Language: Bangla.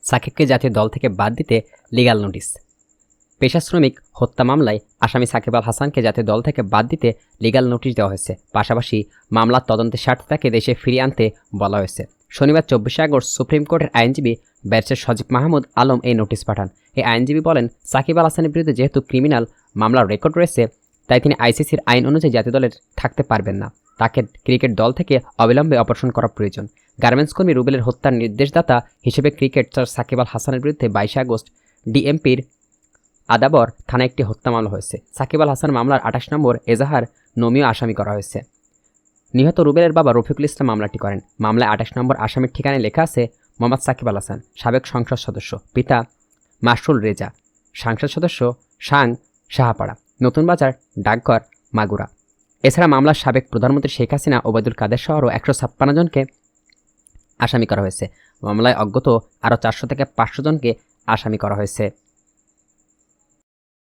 সাকিবকে জাতীয় দল থেকে বাদ দিতে লিগ্যাল নোটিশ। পেশা শ্রমিক হত্যা মামলায় আসামি সাকিব আল হাসানকে জাতীয় দল থেকে বাদ দিতে লিগ্যাল নোটিশ দেওয়া হয়েছে। পাশাপাশি মামলার তদন্তের স্বার্থে তাকে দেশে ফিরিয়ে আনতে বলা হয়েছে। শনিবার 24 আগস্ট সুপ্রিম কোর্টের আইনজীবী ব্যারিস্টার সজীব মাহমুদ আলম এই নোটিশ পাঠান। এই আইনজীবী বলেন, সাকিব আল হাসানের বিরুদ্ধে যেহেতু ক্রিমিনাল মামলার রেকর্ড রয়েছে, তাই তিনি আইসিসির আইন অনুযায়ী জাতীয় দলে থাকতে পারবেন না। তাকে ক্রিকেট দল থেকে অবিলম্বে অপসারণ করা প্রয়োজন। গার্মেন্টস কর্মী রুবেলের হত্যার নির্দেশদাতা হিসেবে ক্রিকেটার সাকিব আল হাসানের বিরুদ্ধে 22 আগস্ট ডিএমপির আদাবর থানায় একটি হত্যা মামলা হয়েছে। সাকিব আল হাসান মামলার 28 নম্বর এজাহার নমিও আসামি করা হয়েছে। নিহত রুবেলের বাবা রফিকুল ইসলাম মামলাটি করেন। মামলায় 28 নম্বর আসামির ঠিকানায় লেখা আছে মোহাম্মদ সাকিব আল হাসান, সাবেক সংসদ সদস্য, পিতা মাসরুল রেজা, সংসদ সদস্য সাং সাহাপাড়া, নতুন বাজার, ডাকঘর, মাগুরা। এছাড়া মামলার সাবেক প্রধানমন্ত্রী শেখ হাসিনা, ওবায়দুল কাদের সহ 156 জনকে আসামি করা হয়েছে। মামলায় অজ্ঞাত আরও 400 থেকে 500 জনকে আসামি করা হয়েছে।